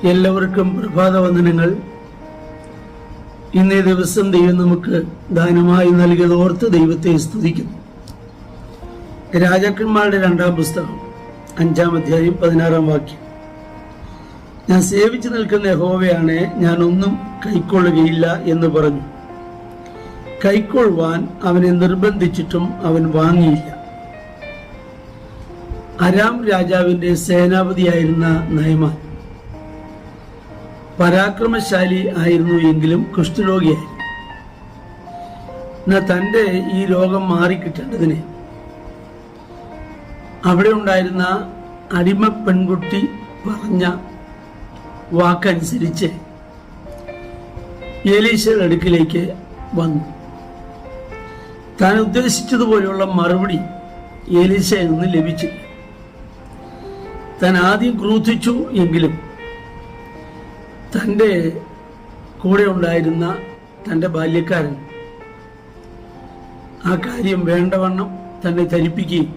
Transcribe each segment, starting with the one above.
എല്ലാവർക്കും പ്രഭാത വന്ദനങ്ങൾ. ഇന്നേ ദിവസം ദൈവം നമുക്ക് ദാനമായി നൽകിയത് ഓർത്ത് ദൈവത്തെ സ്തുതിക്കുന്നു. രാജാക്കന്മാരുടെ 2-ാം പുസ്തകം 5-ാം അധ്യായം 16-ാം വാക്യം. ഞാൻ സേവിച്ചു നിൽക്കുന്ന യഹോവയാണ്, ഞാൻ ഒന്നും കൈക്കൊള്ളുകയില്ല എന്ന് പറഞ്ഞു. കൈക്കൊള്ളുവാൻ അവനെ നിർബന്ധിച്ചിട്ടും അവൻ വാങ്ങിയില്ല. അരാം രാജാവിന്റെ സേനാപതിയായിരുന്ന നയമാൻ പരാക്രമശാലി ആയിരുന്നു എങ്കിലും കുഷ്ഠരോഗിയായിരുന്നു. എന്നാൽ തന്റെ ഈ രോഗം മാറിക്കിട്ടേണ്ടതിന് അവിടെ ഉണ്ടായിരുന്ന അടിമ പെൺകുട്ടി പറഞ്ഞ വാക്കനുസരിച്ച് എലീശയുടെ അടുക്കിലേക്ക് വന്നു. താൻ ഉദ്ദേശിച്ചതുപോലെയുള്ള മറുപടി എലീശയിൽ നിന്ന് ലഭിച്ചില്ല. താൻ ആദ്യം ക്രൂദ്ധിച്ചു എങ്കിലും തൻ്റെ കൂടെ ഉണ്ടായിരുന്ന തൻ്റെ ബാല്യക്കാരൻ ആ കാര്യം വേണ്ടവണ്ണം തന്നെ ധരിപ്പിക്കുകയും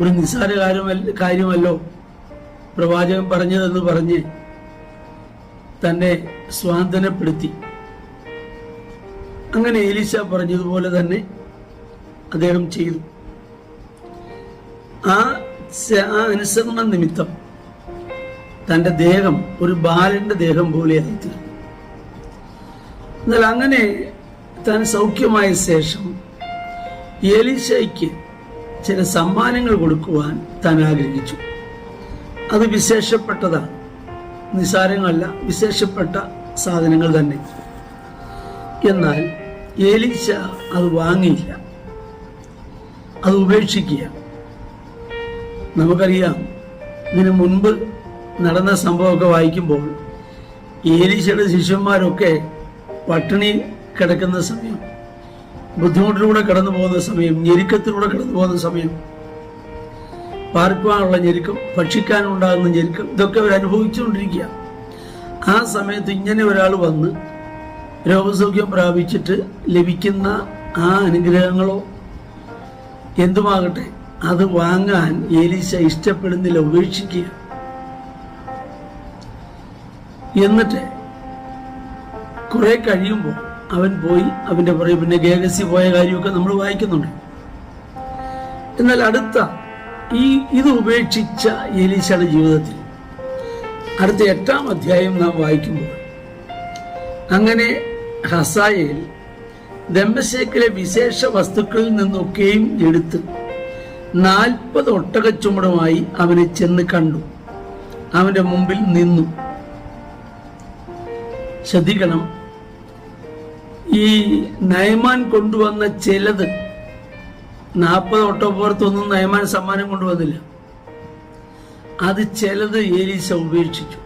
ഒരു നിസ്സാര കാര്യമല്ലോ പ്രവാചകൻ പറഞ്ഞതെന്ന് പറഞ്ഞ് തന്നെ സ്വാന്തനപ്പെടുത്തി. അങ്ങനെ എലീശ പറഞ്ഞതുപോലെ തന്നെ അദ്ദേഹം ചെയ്തു. ആ അനുസരണ നിമിത്തം തൻ്റെ ദേഹം ഒരു ബാലന്റെ ദേഹം പോലെയായിത്തീർന്നു. എന്നാൽ അങ്ങനെ താൻ സൗഖ്യമായ ശേഷം എലീശയ്ക്ക് ചില സമ്മാനങ്ങൾ കൊടുക്കുവാൻ താൻ ആഗ്രഹിച്ചു. അത് വിശേഷപ്പെട്ടതാണ്, നിസാരങ്ങളല്ല, വിശേഷപ്പെട്ട സാധനങ്ങൾ തന്നെ. എന്നാൽ എലീശ അത് വാങ്ങിയില്ല, അത് ഉപേക്ഷിക്കുക. നമുക്കറിയാം, ഇതിനു മുൻപ് നടന്ന സംഭവമൊക്കെ വായിക്കുമ്പോൾ എലീശയുടെ ശിഷ്യന്മാരൊക്കെ പട്ടിണി കിടക്കുന്ന സമയം, ബുദ്ധിമുട്ടിലൂടെ കടന്നു പോകുന്ന സമയം, ഞെരുക്കത്തിലൂടെ കടന്നു പോകുന്ന സമയം, പാർക്കുവാനുള്ള ഞെരുക്കം, ഭക്ഷിക്കാനുണ്ടാകുന്ന ഞെരുക്കം, ഇതൊക്കെ അവർ അനുഭവിച്ചുകൊണ്ടിരിക്കുക. ആ സമയത്ത് ഇങ്ങനെ ഒരാൾ വന്ന് രോഗസൗഖ്യം പ്രാപിച്ചിട്ട് ലഭിക്കുന്ന ആ അനുഗ്രഹങ്ങളോ എന്തുമാകട്ടെ, അത് വാങ്ങാൻ എലീശ ഇഷ്ടപ്പെടുന്നില്ല, ഉപേക്ഷിക്കുക. എന്നിട്ട് കുറെ കഴിയുമ്പോൾ അവൻ പോയി, അവന്റെ പുറകെ പിന്നെ ഗേഹസി പോയ കാര്യമൊക്കെ നമ്മൾ വായിക്കുന്നുണ്ട്. എന്നാൽ ഇത് ഉപേക്ഷിച്ച എലീശയുടെ ജീവിതത്തിൽ അടുത്ത 8-ാം അധ്യായം നാം വായിക്കുമ്പോൾ, അങ്ങനെ ഹസായേൽ ദമ്മേശെക്കിലെ വിശേഷ വസ്തുക്കളിൽ നിന്നൊക്കെയും എടുത്ത് 40 ഒട്ടകച്ചുമടുമായി അവനെ ചെന്ന് കണ്ടു, അവന്റെ മുമ്പിൽ നിന്നു. ശ്രദ്ധിക്കണം, ഈ നയമാൻ കൊണ്ടുവന്ന ചിലത്, 40 ഒട്ടകപ്പുറത്തൊന്നും നയമാൻ സമ്മാനം കൊണ്ടുവന്നില്ല. അത് ചിലത് എലീശ ഉപേക്ഷിച്ചു.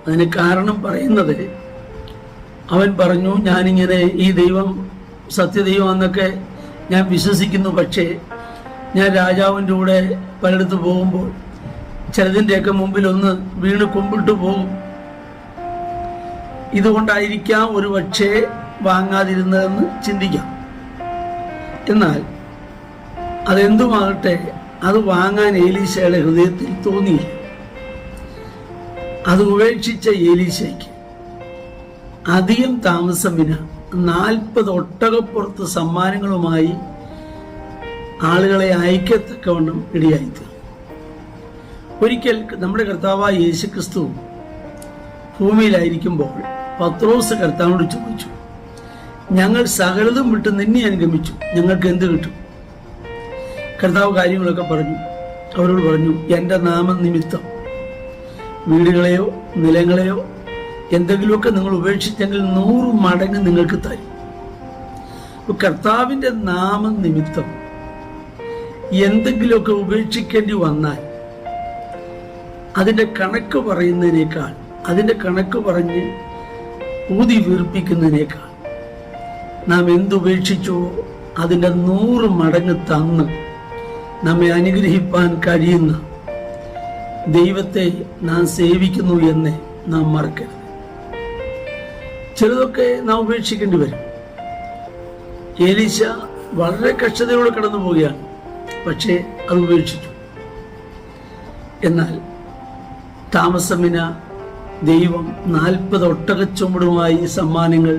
അതിന് കാരണം പറയുന്നത്, അവൻ പറഞ്ഞു, ഞാനിങ്ങനെ ഈ ദൈവം സത്യദൈവം എന്നൊക്കെ ഞാൻ വിശ്വസിക്കുന്നു, പക്ഷേ ഞാൻ രാജാവിൻ്റെ കൂടെ പലയിടത്ത് പോകുമ്പോൾ ചിലതിൻ്റെയൊക്കെ മുമ്പിൽ ഒന്ന് വീണ് കുമ്പിട്ട് പോകും. ഇതുകൊണ്ടായിരിക്കാം ഒരു പക്ഷേ വാങ്ങാതിരുന്നതെന്ന് ചിന്തിക്കാം. എന്നാൽ അതെന്തുമാകട്ടെ, അത് വാങ്ങാൻ എലീശയുടെ ഹൃദയത്തിൽ തോന്നിയില്ല. അത് ഉപേക്ഷിച്ച എലീശയ്ക്ക് അധികം താമസം വിന 40 ഒട്ടകപ്പുറത്ത് സമ്മാനങ്ങളുമായി ആളുകളെ അയക്കത്തക്കവണ്ണം ഇടയായിത്തീർന്നു. ഒരിക്കൽ നമ്മുടെ കർത്താവായ യേശുക്രിസ്തു ഭൂമിയിലായിരിക്കുമ്പോൾ പത്രോസ് കർത്താവിനോട് ചോദിച്ചു, ഞങ്ങൾ സകലതും വിട്ട് നിന്നെ അനുഗമിച്ചു, ഞങ്ങൾക്ക് എന്ത് കിട്ടും? കർത്താവ് കാര്യങ്ങളൊക്കെ പറഞ്ഞു. അവരോട് പറഞ്ഞു, എൻ്റെ നാമനിമിത്തം വീടുകളെയോ നിലങ്ങളെയോ എന്തെങ്കിലുമൊക്കെ നിങ്ങൾ ഉപേക്ഷിച്ചെങ്കിൽ 100 മടങ്ങ് നിങ്ങൾക്ക് തരും. കർത്താവിൻ്റെ നാമനിമിത്തം എന്തെങ്കിലുമൊക്കെ ഉപേക്ഷിക്കേണ്ടി വന്നാൽ അതിൻ്റെ കണക്ക് പറയുന്നതിനേക്കാൾ, അതിൻ്റെ കണക്ക് പറഞ്ഞ് ഊതി വീർപ്പിക്കുന്നതിനേക്കാൾ നാം എന്തുപേക്ഷിച്ചോ അതിൻ്റെ 100 മടങ്ങ് തന്ന് നമ്മെ അനുഗ്രഹിപ്പാൻ കഴിയുന്ന ദൈവത്തെ നാം സേവിക്കുന്നു എന്ന് നാം മറക്കരുത്. ചിലതൊക്കെ നാം ഉപേക്ഷിക്കേണ്ടി വരും. എലീശ വളരെ കഷ്ടതയോടെ കടന്നു പോവുകയാണ്, പക്ഷേ അത് ഉപേക്ഷിച്ചു. എന്നാൽ താമസമിന ദൈവം 40 ഒട്ടകച്ചുമടുമായി സമ്മാനങ്ങൾ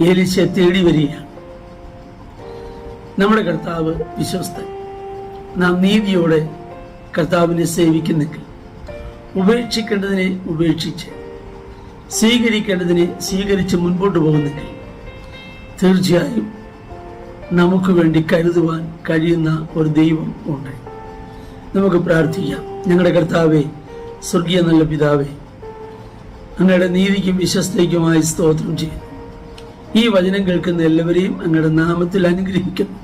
ഏലീശയെ തേടി വരികയാണ്. നമ്മുടെ കർത്താവ് വിശ്വസ്തൻ. നാം നീതിയോടെ കർത്താവിനെ സേവിക്കുന്നെങ്കിൽ, ഉപേക്ഷിക്കേണ്ടതിനെ ഉപേക്ഷിച്ച് സ്വീകരിക്കേണ്ടതിനെ സ്വീകരിച്ച് മുൻപോട്ട് പോകുന്നെങ്കിൽ തീർച്ചയായും നമുക്ക് വേണ്ടി കരുതുവാൻ കഴിയുന്ന ഒരു ദൈവം ഉണ്ട്. നമുക്ക് പ്രാർത്ഥിക്കാം. ഞങ്ങളുടെ കർത്താവേ, സ്വർഗീയ നല്ല പിതാവേ, അങ്ങയുടെ നീതിക്കും വിശ്വസ്തയ്ക്കുമായി സ്തോത്രം ചെയ്യുന്നു. ഈ വചനം കേൾക്കുന്ന എല്ലാവരെയും അങ്ങയുടെ നാമത്തിൽ അനുഗ്രഹിക്കുന്നു.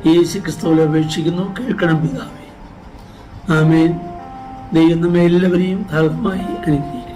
യേശു ക്രിസ്തുവിൽ അപേക്ഷിക്കുന്നു, കേൾക്കണം പിതാവേ. ആമേൻ. ദൈവം നമ്മെ എല്ലാവരെയും ധാരാളമായി അനുഗ്രഹിക്കും.